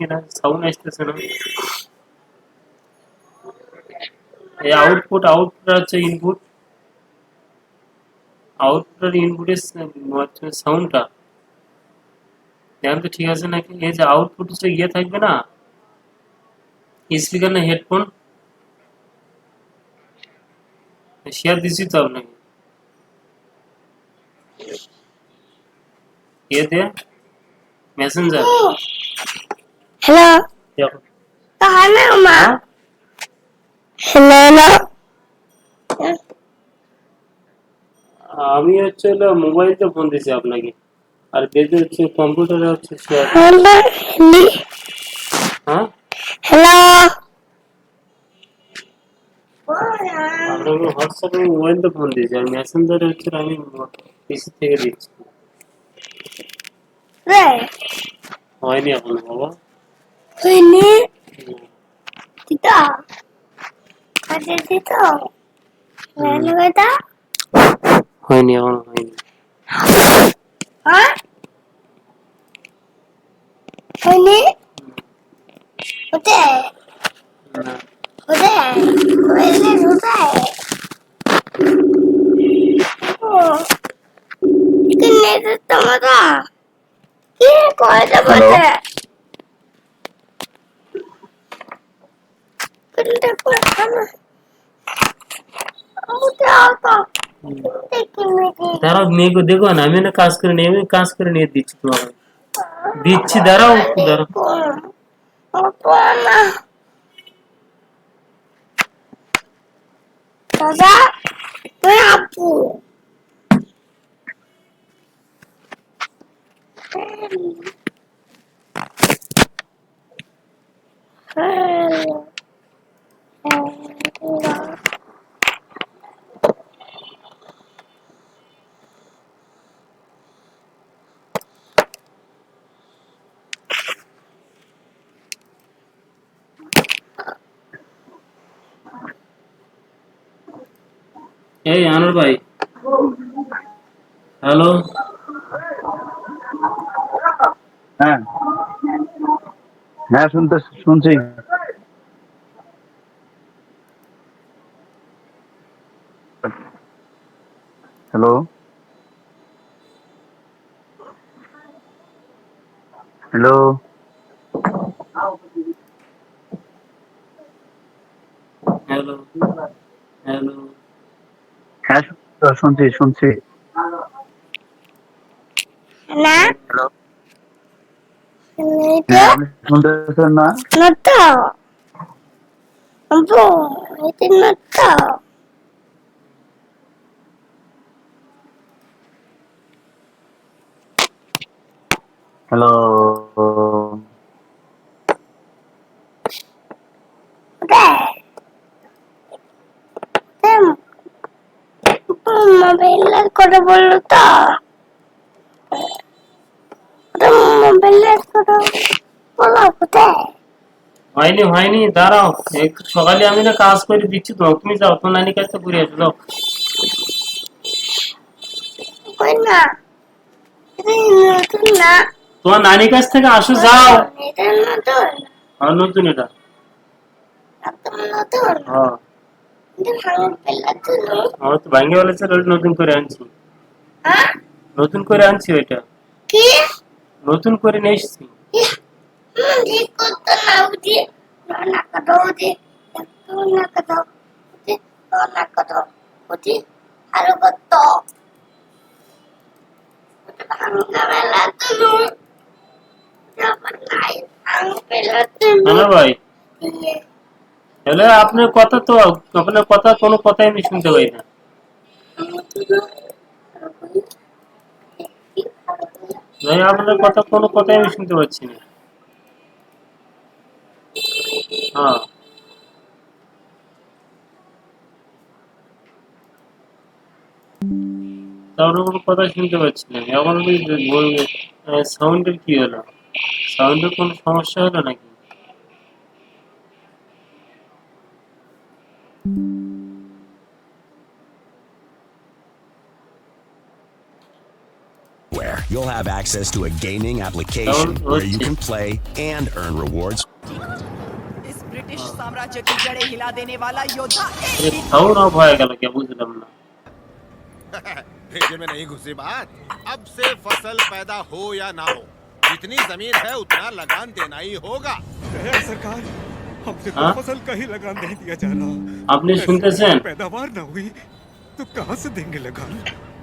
কিনা সাউন্ড আসতেছে না। এই আউটপুট হচ্ছে ইনপুট, আউটপুটের ইনপুটের সাউন্ডটা দেখেন তো ঠিক আছে নাকি। এই যে আউটপুট হচ্ছে ইয়ে থাকবে না, স্পিকার না হেডফোন, শেয়ার দিচ্ছি তো আপনাকে ইয়েতে মেসেঞ্জার। হ্যালো দেখো তাহলে মা হ্যাঁ হ্যালো আমি হচ্ছে হলো মোবাইলতে ফোন দিছি আপনাকে, আর বেজে হচ্ছে কম্পিউটারে হচ্ছে শেয়ার। হ্যালো হ্যাঁ হ্যালো আপনাকে হোয়াটসঅ্যাপে মোবাইলতে ফোন দিয়েছি, আর মেসেঞ্জারে হচ্ছে আমি পিসি থেকে দিচ্ছি। রে হয়নি এখনো বাবা। হইনি দিতা কাজে দিতা হ্যালো বেটা হয়নি এখনো হয়নি। হ্যাঁ হইনি ওতে না ওতে ওইলে ওতে ও কিনে দিতা মাতা কি কইতে বলতে কিনতে পারছানা ওতে আতা কিনে দি দাঁড়াও মেয়েকে দেখো না, আমি না কাজ করে নিয়ে দিচ্ছি তোমাকে, দিচ্ছি দাঁড়াও একটু দাঁড়াও। দাদা তুই আপু এই আনোয়ার ভাই, হ্যালো। হ্যাঁ হ্যাঁ শুনছি। হ্যালো হ্যালো হ্যালো হ্যালো হ্যাঁ শুনছি। না হ্যালো এটা হ্যাঁ আপনি শুনতেছেন না? নতো আপু এটা নতো হ্যালো মোবাইলের কথা বললো তো মোবাইলের কথা বলো কোথায় হয়নি হয়নি দাঁড়াও একটু, সকালে আমি না কাজ করে দিচ্ছি তো, তুমি যাও তোমার নানি কাজটা ঘুরে আসো যাও। কই না এটা নতুন না তোমার নানি কাছ থেকে আসো যাও। এটা নতুন আর নতুন এটা, একদম নতুন হ্যাঁ এটা ভাঙা পেলার জন্য আমার তো ভাঙ্গে বলেছে নতুন করে আনছি, হ্যাঁ নতুন করে আনছি ওইটা, কি নতুন করে নিয়ে এসছি। ঠিক করতে না বুঝি না কথা বুঝি একটু না কথা বুঝি না কথা বুঝি আরো কত ভাঙা পেলার জন্য আমার নাই ভাঙা পেলার জন্য আনোয়ার ভাই, তাহলে আপনার কথা তো, আপনার কথা কোনো কথাই আমি শুনতে পাই না। ভাই আপনার কথা কোনো কথাই আমি শুনতে পাচ্ছি না। হ্যাঁ তাহলে কোনো কথা শুনতে পাচ্ছি না এখন। আমি বলবে সাউন্ডের কি হলো, সাউন্ডের কোনো সমস্যা হলো নাকি? Where you'll have access to a gaming application where you can play and earn rewards. इस ब्रिटिश साम्राज्य की जड़ें हिला देने वाला योद्धा সাউন্ড অফ হয়ে গেল কে বুঝলাম না। भेजे में नहीं घुसी बात। अब से फसल पैदा हो या ना हो, जितनी जमीन है उतना लगान देना ही होगा। सरकार हमसे हाँ? तो फसल का ही लगान नहीं दिया जा रहा। আপনি শুনতেছেন? पैदावार ना हुई तो कहाँ से देंगे लगान?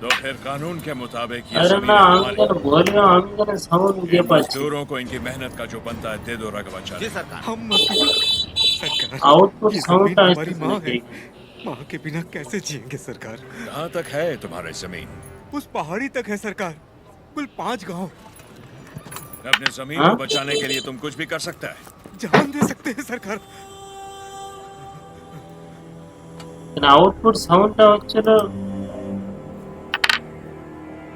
तो फिर कानून के मुताबिक ये আরে जमीन না আমি हमारी কেন বললাম, আমি কেন সাউন্ড দিয়ে পাচ্ছি। मजदूरों को इनकी मेहनत का जो बनता है दे दो रघुवंशा। जी सरकार। हम मजदूर सरकार आउटपुट ये साउंड जमीन हमारी আসতেছে माँ নাকি? है। माँ के बिना कैसे जिएंगे सरकार? कहाँ तक है तुम्हारी जमीन? उस पहाड़ी तक है सरकार, कुल 5 गांव। अपनी जमीन हाँ? को बचाने के लिए तुम कुछ भी कर सकता है। जान दे सकते हैं सरकार। আউটপুট সাউন্ডটা হচ্ছিল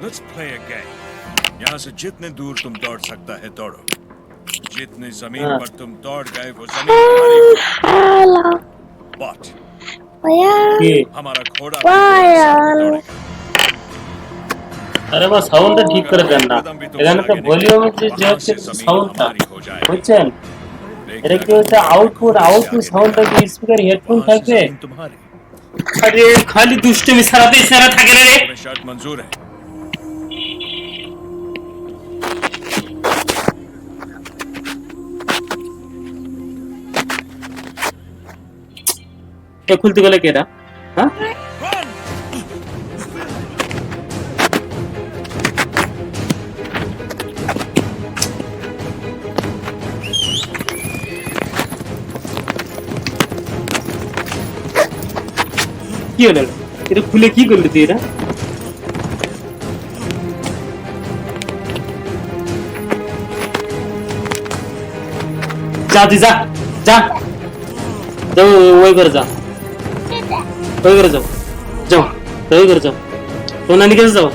Let's play a game. यहाँ से जितने दूर तुम दौड़ सकता है दौड़ो। जितनी जमीन हाँ। पर तुम दौड़ गए वो जमीन तुम्हारी। হ্যালো But ভাইয়া কি? हमारा घोड़ा Brian. दौड़ेगा। আরে বা সাউন্ডটা ঠিক করে দেন না। এখানে তো ভলিউমের যে হচ্ছে সাউন্ডটা বুঝছেন, এটা কি হচ্ছে আউটপুট সাউন্ডটা কি স্পিকার হেডফোন থাকবে? तुम्हारी আরে খালি দুষ্টুমি সারাতে সারা থাকে রে। तुम्हें शर्त मंजूर है। এ খুলতে গেলে কেডা? হ্যাঁ কি হলো? এটা খুলে কি করলি তুই? এটা যা তুই যা যা যাও, ওই করে যা, ওই করে যাও, যাও ওই করে যাও, তোমার নানি কাছে যাও।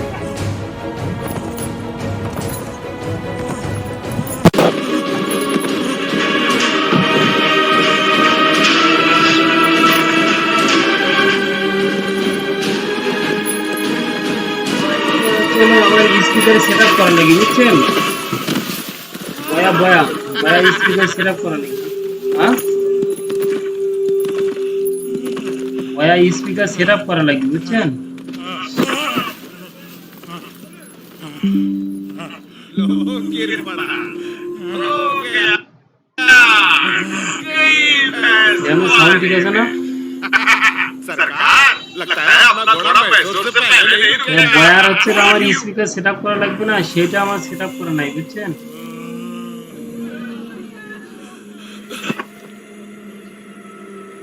আমার স্পিকার সেট আপ করা লাগি বুঝছেন, বয়া বয়া বয়া স্পিকার সেট আপ করা লাগি। হ্যাঁ বয়া স্পিকার সেট আপ করা লাগি বুঝছেন। गिर पड़ा। हो गया। যেন সাউন্ড ঠিক আছে না? सरकार लगता है अपना घोड़ा पैसों से पहले ही रुक गया। বয়ার হচ্ছে আমার স্পিকার সেট আপ করা লাগবে না, সেটা আমার সেট আপ করা নাই বুঝছেন।